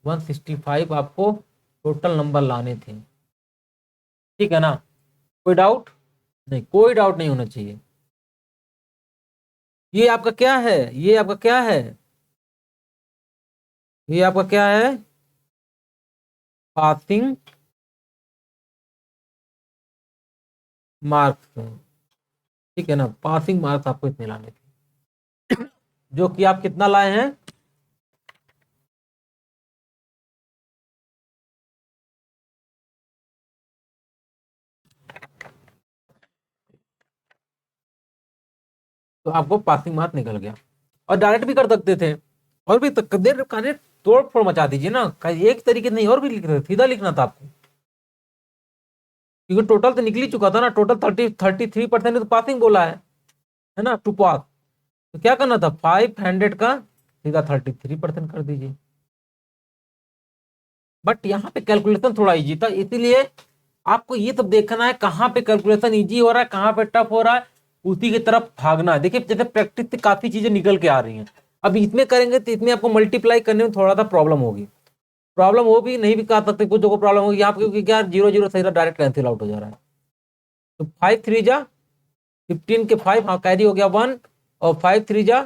165 आपको टोटल नंबर लाने थे। ठीक है ना, कोई डाउट नहीं, कोई डाउट नहीं होना चाहिए। ये आपका क्या है, ये आपका क्या है, ये आपका क्या है, पासिंग मार्क्स। ठीक है ना, पासिंग मार्क्स आपको इतने लाने थे, जो कि आप कितना लाए हैं, तो आपको पासिंग मार्क्स निकल गया। और डायरेक्ट भी कर सकते थे, और भी देर कार्य तोड़ फोड़ मचा दीजिए ना, एक तरीके नहीं, और भी लिख रहे, सीधा लिखना था आपको, क्योंकि टोटल तो निकल ही चुका था ना, टोटल 33% तो पासिंग बोला है ना, टू पास। तो क्या करना था, 500 का सीधा 33% कर दीजिए। बट यहाँ पे कैलकुलेशन थोड़ा इजी था, इसीलिए आपको ये सब देखना है, कहाँ पे कैलकुलेशन इजी हो रहा है, कहाँ पे टफ हो रहा है, उसी की तरफ भागना है। देखिए जैसे प्रैक्टिस से काफी चीजें निकल के आ रही हैं, अब इसमें करेंगे तो इसमें आपको मल्टीप्लाई करने में थोड़ा सा प्रॉब्लम होगी, प्रॉब्लम हो भी नहीं भी कह सकते, कुछ जगह प्रॉब्लम होगी यहाँ पे, क्योंकि क्या 0 0 सही डायरेक्ट कैंसिल आउट हो जा रहा है। तो 5 3 जा 15 के 5, हाँ कैरी हो गया 1, और 5 3 जा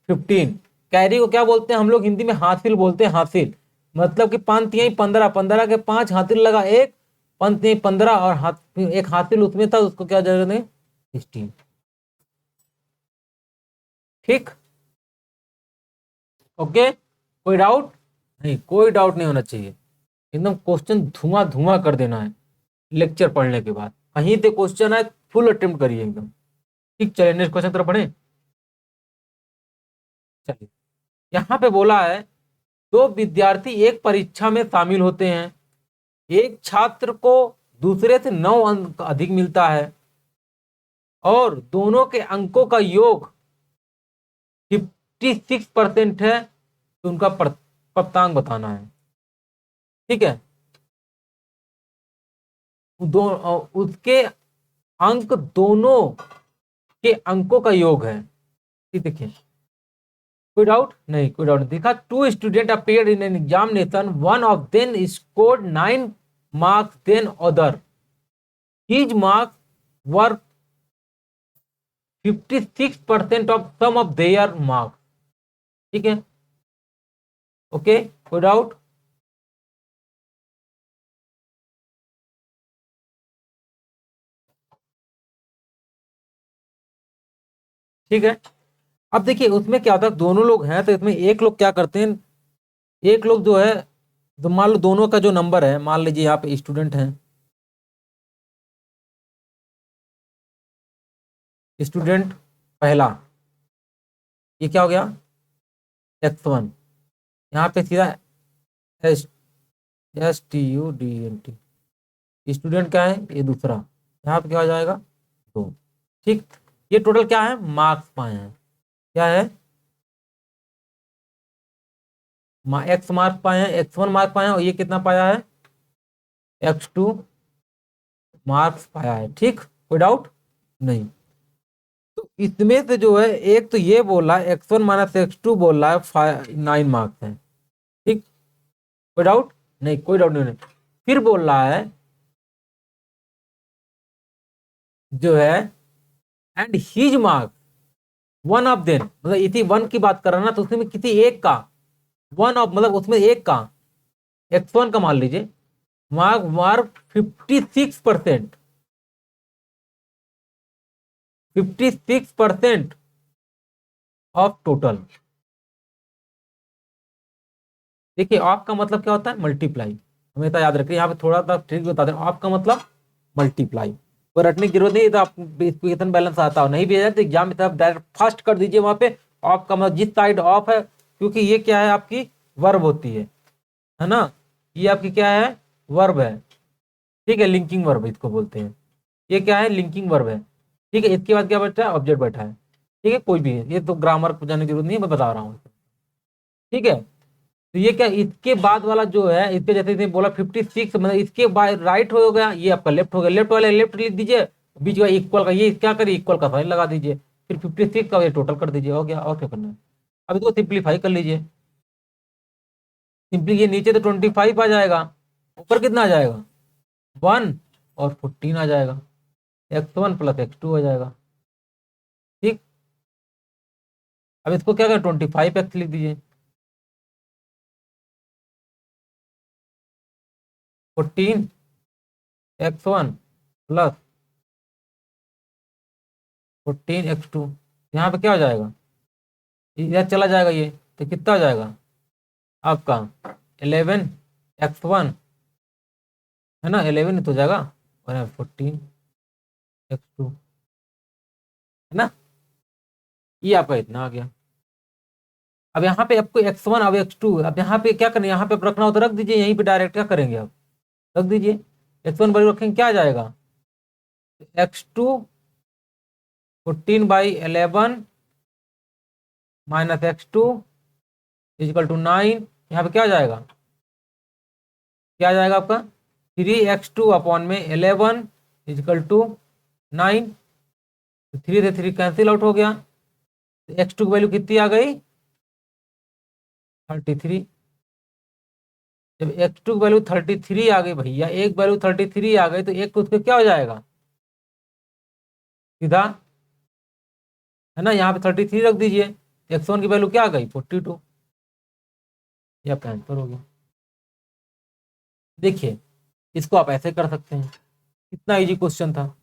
15, कैरी को क्या बोलते हैं हम लोग हिंदी में, हासिल बोलते हैं, हासिल मतलब कि 5 तिहाई 15, 15 के 5 हासिल लगा एक, 5 तिहाई 15, और एक हासिल उसमें था, उसको क्या जगह दें 16। ठीक, ओके, कोई डाउट नहीं, कोई डाउट नहीं होना चाहिए, एकदम क्वेश्चन धुआं धुआं कर देना है, लेक्चर पढ़ने के बाद कहीं पे क्वेश्चन है फुल अटेम्प्ट करिए एकदम। ठीक, चलिए नेक्स्ट क्वेश्चन तरफ बढ़े। चलिए, यहाँ पे बोला है, दो विद्यार्थी एक परीक्षा में शामिल होते हैं, एक छात्र को दूसरे से 9 अंक अधिक मिलता है, और दोनों के अंकों का योग 56% है, तो उनका प्राप्तांक बताना है। ठीक है, उसके अंक दोनों के अंकों का योग है। ठीक, देखिए, कोई डाउट नहीं, कोई डाउट नहीं। देखा, two student appeared in an examination, one of them scored 9 marks then other, his marks were 56% of sum of their marks. ठीक है, ओके, कोई डाउट? ठीक है, अब देखिए उसमें क्या होता है, दोनों लोग हैं तो इसमें एक लोग क्या करते हैं, एक लोग जो है, तो मान लो दोनों का जो नंबर है, मान लीजिए यहाँ पे स्टूडेंट हैं, स्टूडेंट पहला, ये क्या हो गया, x1, यहाँ पे सीधा एस STUDENT, स्टूडेंट क्या है, ये दूसरा, यहाँ पे क्या हो जाएगा, 2। ठीक, ये टोटल क्या है, मार्क्स पाए हैं, क्या है, एक्स मार्क्स पाए हैं, x1 मार्क्स पाए हैं, और ये कितना पाया है, x2 मार्क्स पाया है। ठीक, कोई डाउट नहीं। तो इसमें से जो है, एक तो ये बोल रहा है x1 माइनस x2 बोल रहा है 9 मार्क्स है। ठीक, कोई डाउट नहीं, कोई डाउट नहीं। फिर बोल रहा है जो है, and his marks one of them, मतलब इसी वन की बात कर रहा है ना, तो उसमें किसी एक का, वन ऑफ मतलब उसमें एक का, x1 का मान लीजिए, मार्क मार्क 56%, 56% ऑफ टोटल। देखिए, ऑफ का मतलब क्या होता है, मल्टीप्लाई, हमेशा याद रखिए, यहाँ पे थोड़ा सा ट्रिक बता दें, ऑफ का मतलब मल्टीप्लाई, कोई रटने की जरूरत नहीं, तो आप इक्वेशन बैलेंस आता हो नहीं भी है तो एग्जाम में तो आप डायरेक्ट फर्स्ट कर दीजिए वहां पे, ऑफ का मतलब जिस साइड ऑफ है, क्योंकि ये क्या है, आपकी वर्ब होती है ना, ये आपकी क्या है, वर्ब है। ठीक है, लिंकिंग वर्ब इसको बोलते हैं, ये क्या है, लिंकिंग वर्ब है। ठीक है, इसके बाद क्या बैठा है, ऑब्जेक्ट बैठा है। ठीक है, कोई भी है, ये तो ग्रामर को जानने की जरूरत नहीं है, मैं बता रहा हूँ। ठीक है, तो ये क्या, इसके बाद वाला जो है, इसके जैसे इसने बोला 56, मतलब इसके बाद राइट हो गया, ये आपका लेफ्ट हो गया, लेफ्ट वाले लेफ्ट लिख दीजिए, बीच का इक्वल का, ये क्या करिए, इक्वल का साइन लगा दीजिए, फिर 56 का ये टोटल कर दीजिए, हो गया, और क्या करना है। अब इसको सिंप्लीफाई कर लीजिए, सिंपली ये नीचे तो 25 आ जाएगा, ऊपर कितना आ जाएगा, 1 और 14 आ जाएगा, x1 प्लस x2 हो जाएगा। ठीक, अब इसको क्या करें, 25x लिख दीजिए, 14x1 प्लस 14x2, यहाँ पे क्या हो जाएगा, इधर चला जाएगा ये, तो कितना हो जाएगा आपका, 11x1, है ना, 11 तो हो जाएगा, और 14x2, है ना, ये आपका इतना आ गया। अब यहाँ पे आपको x1 अब x2, अब यहाँ पे क्या करना, यहाँ पे रखना हो तो रख दीजिए, यहीं पे डायरेक्ट क्या करेंगे, आप रख दीजिए, x1 वैल्यू रखेंगे, क्या आ जाएगा, x2 14/11 minus x2 is equal to 9, यहाँ पे क्या आ जाएगा, क्या आ जाएगा आपका, 3x2 अपॉन में 11 इजिकल टू 9, 3 से 3 कैंसिल आउट हो गया, x2 की वैल्यू कितनी आ गई, 33। जब x2 की वैल्यू 33 आ गई भैया, एक वैल्यू 33 आ गई, तो एक उसके क्या हो जाएगा, सीधा, है ना, यहाँ पे 33 रख दीजिए, x1 की वैल्यू क्या आ गई, 42, या आपका आंसर हो गया। देखिए, इसको आप ऐसे कर सकते हैं, कितना इजी क्वेश्चन था,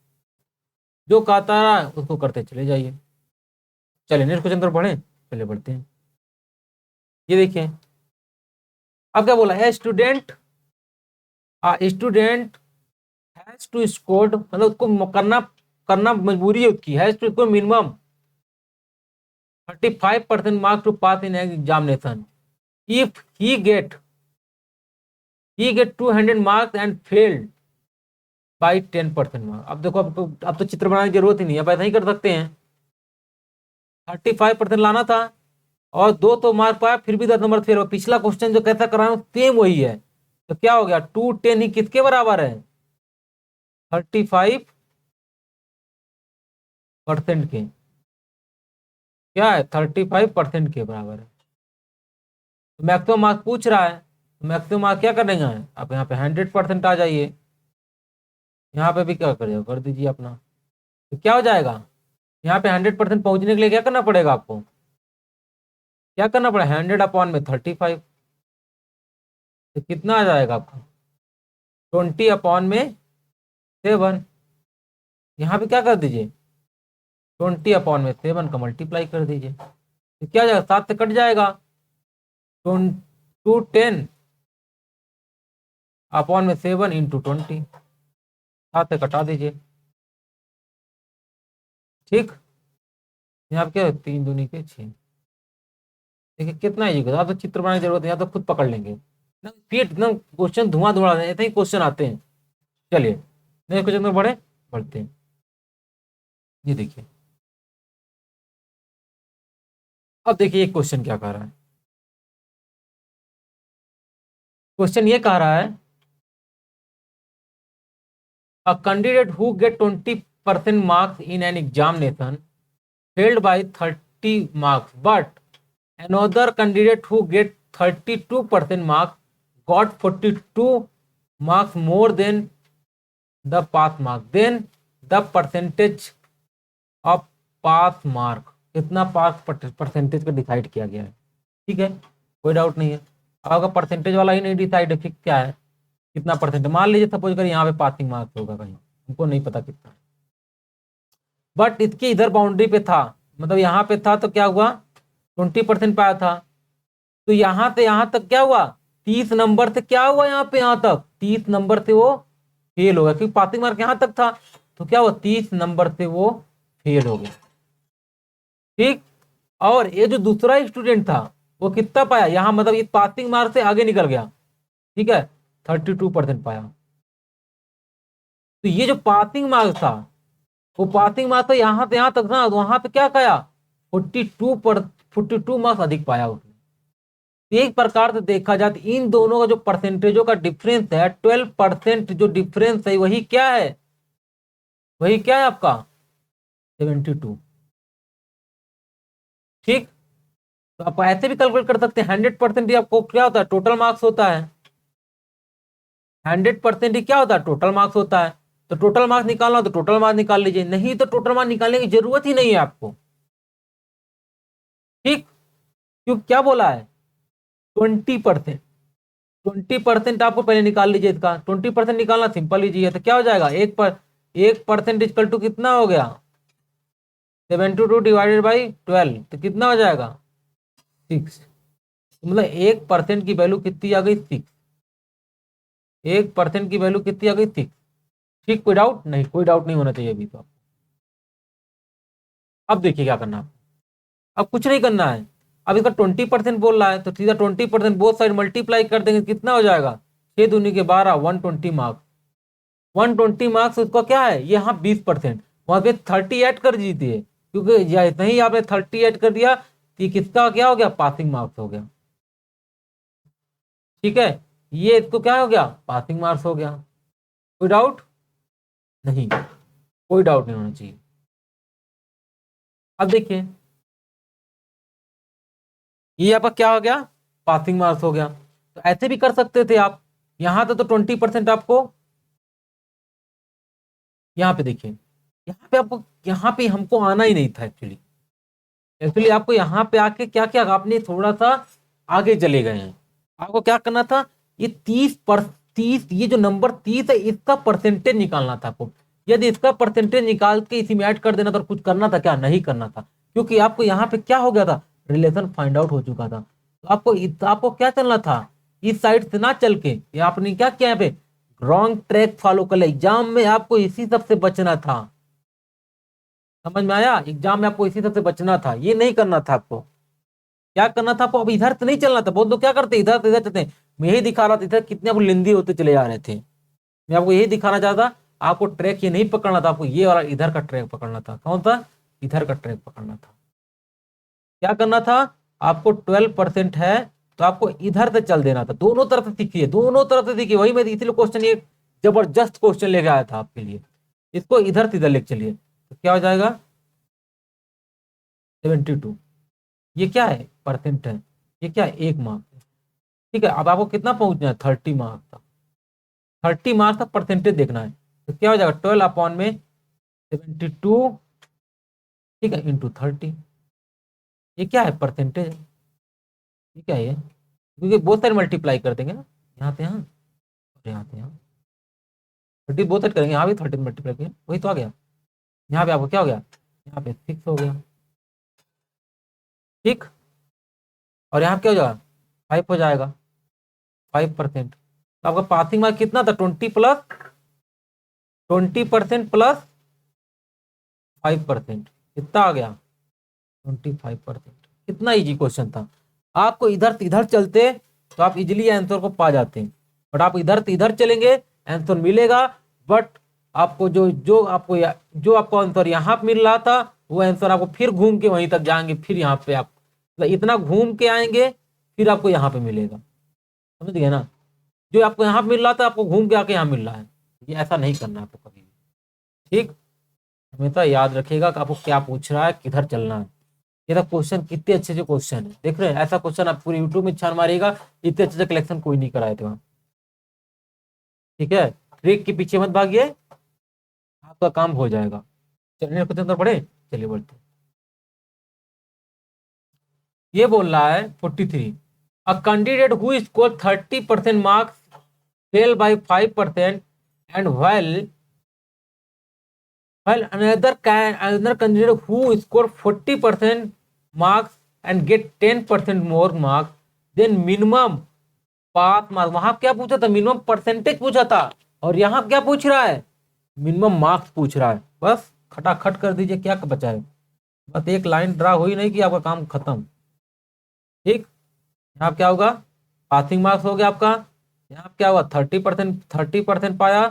जो कहता है उसको करते चले जाइए। चलिए नेक्स्ट क्वेश्चन पर बढ़े, चलिए बढ़ते हैं। ये देखिए, अब क्या बोला है, student student has to score, मतलब उसको करना करना मजबूरी है उसकी, has to score minimum 35% marks to pass in examination, if he get 200 marks and failed by 10% marks. अब देखो, अब तो चित्र बनाने की जरूरत ही नहीं है, अब ऐसा ही कर सकते हैं, 35% लाना था, और 2 तो मार्क पाया, फिर भी 10 नंबर फेल हुआ। पिछला क्वेश्चन जो कैसा कर रहा हूँ सेम वही है, तो क्या हो गया, 210 ही किसके बराबर है, 35 परसेंट के, क्या है 35% के बराबर है। तो मैक्सिमम मार्क्स पूछ रहा है, तो मैक्सिमम मार्क्स क्या करेंगे आप यहाँ पे 100% आ जाइए, यहाँ पे भी क्या कर दीजिए अपना। तो क्या हो जाएगा, यहाँ पे 100% पहुंचने के लिए क्या करना पड़ेगा आपको, क्या करना पड़ेगा 100/35, तो कितना आ जाएगा आपको 20/7। यहाँ पे क्या कर दीजिए 20/7 का मल्टीप्लाई कर दीजिए, तो क्या हो जाएगा 7 से कट जाएगा, 210/7 इंटू 20, 7 से कटा दीजिए। ठीक, यहाँ पे क्या 3 दूनी के 6। देखिए कितना इजी, आप तो चित्र बनाने की जरूरत है, यहाँ तो खुद पकड़ लेंगे ना, पीठ एकदम क्वेश्चन धुआं ऐसे ही क्वेश्चन आते हैं। चलिए नेक्स्ट क्वेश्चन में बढ़ते हैं। ये देखिए, अब देखिए एक क्वेश्चन क्या कह रहा है। क्वेश्चन ये कह रहा है अ candidate who get 20% marks in an examination failed by 30 marks, but another candidate who get 32% marks got 42 marks more than the pass mark. Then the percentage of pass mark, कितना पास percentage का decide किया गया है। ठीक है, कोई doubt नहीं है। आपका परसेंटेज वाला ही नहीं डिसाइड है, फिक्स क्या है कितना परसेंट। मान लीजिए सपोज कर यहाँ पे पासिंग मार्क्स होगा कहीं, हमको नहीं पता कितना, बट इसके इधर बाउंड्री पे था, मतलब यहाँ पे था, तो क्या हुआ 20% पाया था, तो यहाँ से यहाँ तक क्या हुआ 30 नंबर से क्या हुआ, यहाँ पे यहाँ तक 30 नंबर से वो फेल हो गया, क्योंकि पासिंग मार्क यहाँ तक था, तो क्या हुआ 30 नंबर से वो फेल हो गया। ठीक, और ये जो दूसरा स्टूडेंट था वो कितना पाया यहाँ, मतलब इस पासिंग मार्क से आगे निकल गया। ठीक है, 32% पाया। तो ये जो पासिंग मार्क था, वो पासिंग मार्क्स तो यहाँ से यहाँ तक ना, वहां पे क्या पाया 42 मार्क्स अधिक पाया उसने। एक प्रकार से देखा जाए तो इन दोनों का जो परसेंटेजों का डिफरेंस है 12% जो डिफरेंस है, वही क्या है, वही क्या है आपका 72। ठीक, तो आप ऐसे भी कैलकुलेट कर सकते हैं, 100% ही आपको क्या होता है टोटल मार्क्स होता है, 100% ही क्या होता है टोटल मार्क्स होता है। तो टोटल मार्क्स निकालना तो टोटल मार्क्स निकाल लीजिए, नहीं तो टोटल मार्क्स निकालने की जरूरत ही नहीं है आपको। ठीक, क्यों क्या बोला है 20%, 20% आपको पहले निकाल लीजिए, इसका 20% निकालना सिंपल लीजिए, तो क्या हो जाएगा 1% इक्वल टू कितना हो गया 72 डिवाइडेड बाई 12, तो कितना हो जाएगा 6। मतलब 1% की वैल्यू कितनी आ गई 6, 1% की वैल्यू कितनी आ गई 6। ठीक, कोई डाउट नहीं, कोई डाउट नहीं होना चाहिए अभी तो। अब देखिए क्या करना है, अब कुछ नहीं करना है, अब इसका 20% बोल रहा है, तो सीधा 20% बोथ साइड मल्टीप्लाई कर देंगे, कितना हो जाएगा 6 दूनी के 12, 120 मार्क्स। 120 मार्क्स उसका क्या है, यहाँ 20%, वहां पे 30 ऐड कर दीजिए, क्योंकि नहीं आपने 30 ऐड कर दिया तो ये किसका क्या हो गया पासिंग मार्क्स हो गया। ठीक है, ये इसको क्या हो गया पासिंग मार्क्स हो गया। कोई डाउट नहीं, कोई डाउट नहीं होना चाहिए। अब देखिए ये आपका क्या हो गया पासिंग मार्क्स हो गया। तो ऐसे भी कर सकते थे आप, यहां तो 20% आपको, यहाँ पे देखिए, यहाँ पे आपको, यहाँ पे हमको आना ही नहीं था एक्चुअली। एक्चुअली आपको यहाँ पे आके क्या क्या आपने थोड़ा सा आगे चले गए हैं, आपको क्या करना था ये 30, ये जो नंबर 30 है इसका परसेंटेज निकालना था आपको। यदि इसका परसेंटेज निकाल के इसी में ऐड कर देना था, कुछ करना था क्या, नहीं करना था, क्योंकि आपको यहाँ पे क्या हो गया था रिलेशन फाइंड आउट हो चुका था। तो आपको क्या चलना था इस साइड से ना चल के, ये आपने क्या किया यहाँ पे रॉन्ग ट्रैक फॉलो कर लिया। एग्जाम में आपको इसी सब से बचना था, समझ में आया, एग्जाम में आपको इसी सब से बचना था, ये नहीं करना था आपको। क्या करना था आपको, अब इधर से नहीं चलना था। बहुत लोग क्या करते इधर से इधर चलते हैं, मैं यही दिखा रहा था इधर कितने आप लेंदी होते चले जा रहे थे, मैं आपको यही दिखाना चाहता। आपको ट्रैक ये नहीं पकड़ना था, आपको ये वाला इधर का ट्रैक पकड़ना था। कौन सा, इधर का ट्रैक पकड़ना था। क्या करना था आपको 12% है तो आपको इधर से चल देना था, दोनों तरफ से सीखिए, दोनों तरफ से सीखिए। वही मैं इसीलिए क्वेश्चन ये जबरदस्त क्वेश्चन लेके आया था आपके लिए, इसको इधर से इधर लेके चलिए, तो क्या हो जाएगा 72। ये क्या है? परसेंट है। ये क्या है? 1 मार्क है। ठीक है, अब आपको कितना पहुंचना है? 30 मार्क्स तक। 30 मार्क्स तक परसेंटेज देखना है। तो क्या हो जाएगा? 12/72, ठीक है, इंटू 30। ये क्या है? परसेंटेज है। ये क्या है ये? क्योंकि बहुत सारे मल्टीप्लाई कर देंगे ना, यहाँ से यहाँ और यहाँ से यहाँ। 30 बहुत साइड करेंगे, यहाँ भी 30 मल्टीप्लाई करेंगे, वही तो आ गया। यहाँ पे आपको क्या हो गया? यहाँ पे 6 हो गया। ठीक, और यहाँ क्या हो जाएगा? 5 हो जाएगा, 5%। तो आपका पासिंग मार्क कितना था? 20% प्लस 5%, कितना आ गया? 25%। कितना इजी क्वेश्चन था। आपको इधर इधर चलते तो आप इजिली आंसर को पा जाते हैं, बट आप इधर इधर चलेंगे आंसर मिलेगा, बट आपको जो आपको आंसर यहाँ पे मिल रहा था वो आंसर आपको फिर घूम के वहीं तक जाएंगे, फिर यहाँ पे आप मतलब इतना घूम के आएंगे, फिर आपको यहाँ पे मिलेगा। समझ गए ना? जो आपको यहाँ पे मिल रहा था आपको घूम के आके यहाँ मिल रहा है। ये ऐसा नहीं करना है आपको कभी भी। ठीक, हमेशा याद रखिएगा कि आपको क्या पूछ रहा है, किधर चलना है। ये तो क्वेश्चन कितने अच्छे अच्छे क्वेश्चन है, देख रहे हैं? ऐसा क्वेश्चन आप पूरे यूट्यूब में छान मारिएगा, इतने अच्छे से कलेक्शन कोई नहीं कराए थे वहां। ठीक है, ट्रिक के पीछे मत भागिए, आपका काम हो जाएगा। चलिए क्वेश्चन तो पढ़े, चलिए बढ़ते हैं। ये बोल रहा है 43, a candidate who score 30% marks fail by 5% and while another candidate who score 40% marks and get 10% more marks, then minimum pass mark. वहां क्या पूछा था? मिनिमम परसेंटेज पूछा था, और यहाँ क्या पूछ रहा है? मिनिमम मार्क्स पूछ रहा है। बस खटाखट कर दीजिए, क्या बचा है? बस एक लाइन ड्रा हुई नहीं कि आपका काम खत्म। ठीक, यहाँ क्या होगा? पासिंग मार्क्स हो गया आपका। यहाँ क्या हुआ? 30% पाया,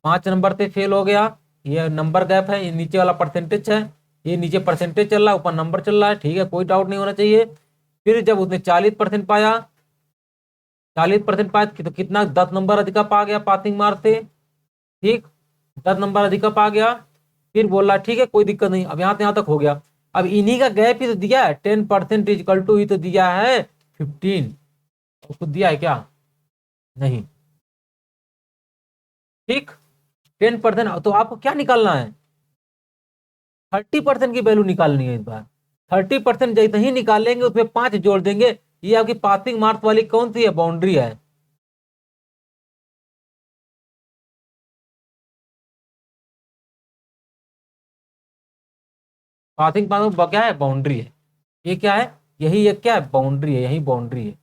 5 नंबर से फेल हो गया। ये नंबर गैप है, ये नीचे वाला परसेंटेज है, ये नीचे परसेंटेज चल रहा है, ऊपर नंबर चल रहा है। ठीक है, कोई डाउट नहीं होना चाहिए। फिर जब उसने 40% पाया, 40% पाया तो कितना? 10 नंबर अधिक पा गया पासिंग मार्क्स से। ठीक, 10 नंबर अधिक पा गया। फिर बोल रहा ठीक है कोई दिक्कत नहीं, अब यहाँ से यहाँ तक हो गया। अब इन्हीं का गैप ही तो दिया है, 10% इक्वल टू ही तो दिया है 15। उसको दिया है क्या? नहीं। ठीक, 10%। तो आपको क्या निकालना है? 30% की वैल्यू निकालनी है इस बार। 30% जैसे ही निकालेंगे उसमें 5 जोड़ देंगे। ये आपकी पासिंग मार्क्स वाली कौन सी है? बाउंड्री है। पासिंग मार्क्स क्या है? बाउंड्री है। ये क्या है? यही एक क्या है? बाउंड्री है, यही बाउंड्री है।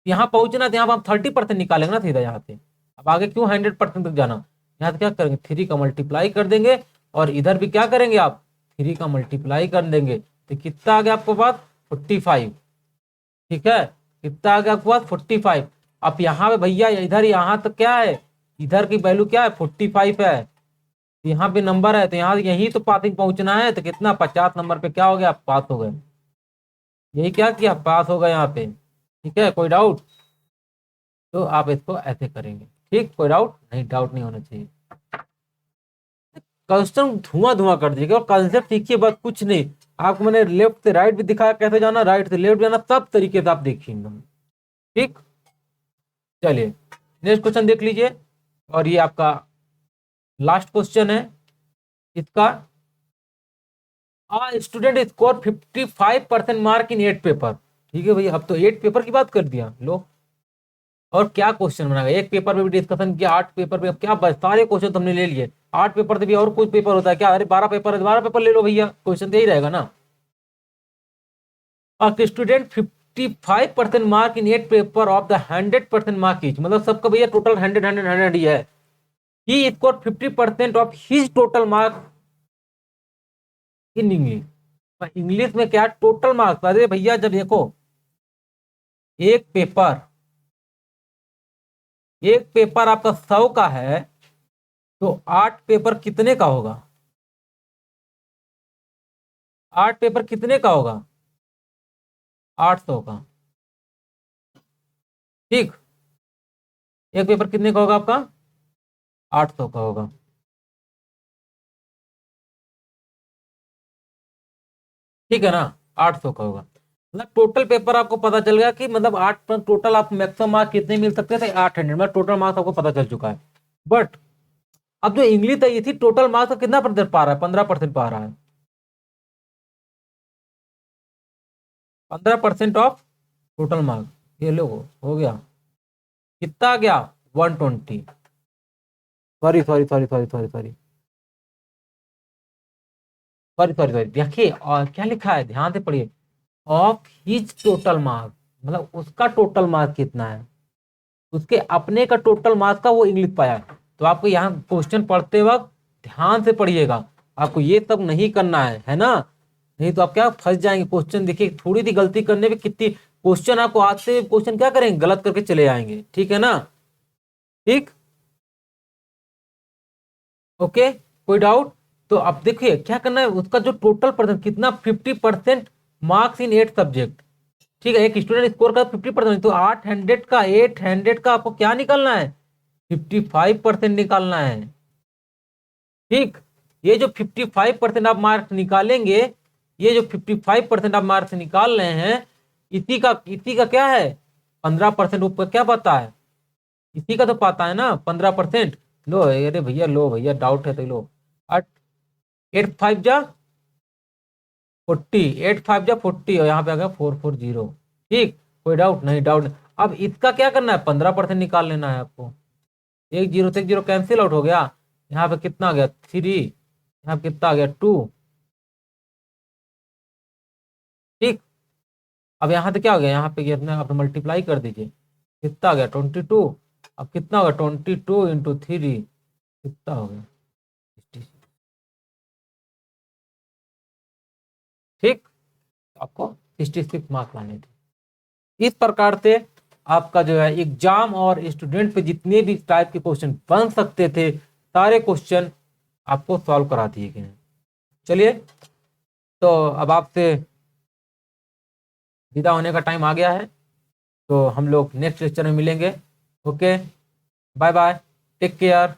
यहाँ पहुंचना तो यहाँ आप 30% निकालेंगे ना सीधा यहाँ से। अब आगे क्यों 100% तक जाना? यहाँ से क्या करेंगे? 3 का मल्टीप्लाई कर देंगे, और इधर भी क्या करेंगे आप? 3 का मल्टीप्लाई कर देंगे। तो कितना आ गया आपको पास? 45। ठीक है, कितना आ गया आपके पास? 45। अब यहाँ पे भैया इधर यहाँ तक क्या है? इधर की वैल्यू क्या है? 45 है। यहाँ पे नंबर है तो यहाँ यही तो पासिंग पहुंचना है, तो कितना? 50 नंबर पे क्या हो गया? आप पास हो गए। यही क्या किया? पास हो गए यहाँ पे। ठीक है, कोई डाउट? तो आप इसको ऐसे करेंगे। ठीक, कोई डाउट नहीं? डाउट नहीं होना चाहिए। क्वेश्चन धुआं धुआं कर दीजिएगा, और कॉन्सेप्ट सीखिए, बस कुछ नहीं। आपको मैंने लेफ्ट से राइट भी दिखाया कैसे जाना, राइट से लेफ्ट जाना, सब तरीके से आप देखिएगा। ठीक, चलिए नेक्स्ट क्वेश्चन देख लीजिए, और ये आपका लास्ट क्वेश्चन है इसका। Student score 55% mark in 8 paper. ठीक है भैया, अब तो 8 पेपर की बात कर दिया लो। और क्या क्वेश्चन बनाएगा? एक पेपर में भी डिस्कशन किया, 8 पेपर में, अब क्या बस सारे क्वेश्चन तुमने ले लिए। 8 पेपर से भी और कुछ पेपर होता है क्या? अरे 12 पेपर है, 12 पेपर ले लो भैया, क्वेश्चन तो यही रहेगा ना। Student 55% mark in 8 paper of the 100% mark each, मतलब सबका भैया टोटल 100 ही है। He score 50% of his total mark in English. English में क्या? Total marks. अरे भैया जब देखो, एक पेपर एक पेपर आपका 100 का है, तो 8 पेपर कितने का होगा? 8 पेपर कितने का होगा? 800 का। ठीक, एक पेपर कितने का होगा आपका? 800 का होगा। ठीक है ना, 800 का होगा। मतलब टोटल पेपर आपको पता चल गया कि मतलब 8 पर टोटल आप मैक्सिमम मार्क्स कितने मिल सकते थे, 800, मतलब टोटल मार्क्स आपको पता चल चुका है। बट अब जो इंग्लिश आई थी, टोटल मार्क्स का कितना परसेंट पा रहा है, 15% पा रहा है। 15% ऑफ टोटल मार्क्स, ये लो हो गया, कितना आ गया, 120। Sorry sorry sorry sorry sorry sorry sorry sorry sorry, देखिए और क्या लिखा है, ध्यान से पढ़िए। ऑफ हिज टोटल मार्क्स, मतलब उसका टोटल मार्क्स कितना है, उसके अपने का टोटल मार्क्स का वो इंग्लिश पाया है। तो आपको यहाँ क्वेश्चन पढ़ते वक्त ध्यान से पढ़िएगा, आपको ये सब नहीं करना है ना, नहीं तो आप क्या फंस जाएंगे। क्वेश्चन देखिए, थोड़ी सी गलती करने पे कितनी क्वेश्चन आपको आज से क्वेश्चन क्या करेंगे, गलत करके चले आएंगे, ठीक है ना। ठीक, ओके, कोई डाउट। तो अब देखिए क्या करना है, उसका जो टोटल परसेंट कितना, 50% मार्क्स इन 8 सब्जेक्ट। ठीक है, एक स्टूडेंट स्कोर का 50%, तो 800 का आपको क्या निकालना है, 55% निकालना है। ठीक, ये जो 55% आप मार्क्स निकालेंगे, ये जो 55% आप मार्क्स निकाल रहे हैं, इसी का क्या है, 15% ऊपर क्या पाता है, इसी का तो पाता है ना 15%। लो अरे भैया, लो भैया, डाउट है तो लो। 8 5 जा 40, 8 5 जा 40, और यहाँ पे आ गया 440। ठीक, कोई डाउट नहीं, डाउट। अब इसका क्या करना है, 15% निकाल लेना है आपको। एक जीरो से एक जीरो कैंसिल आउट हो गया, यहाँ पे कितना आ गया 3, यहाँ पे कितना आ गया 2। ठीक, अब यहाँ से क्या हो गया, यहाँ पे ये अपने आप मल्टीप्लाई कर दीजिए, कितना आ गया 22। अब कितना होगा 22 × 3, कितना हो गया 66। ठीक, आपको 66 मार्क्स लाने थे। इस प्रकार से आपका जो है एग्जाम और स्टूडेंट पे जितने भी टाइप के क्वेश्चन बन सकते थे, सारे क्वेश्चन आपको सॉल्व करा दिए गए हैं। चलिए, तो अब आपसे विदा होने का टाइम आ गया है, तो हम लोग नेक्स्ट लेक्चर में मिलेंगे। Okay, bye bye, take care.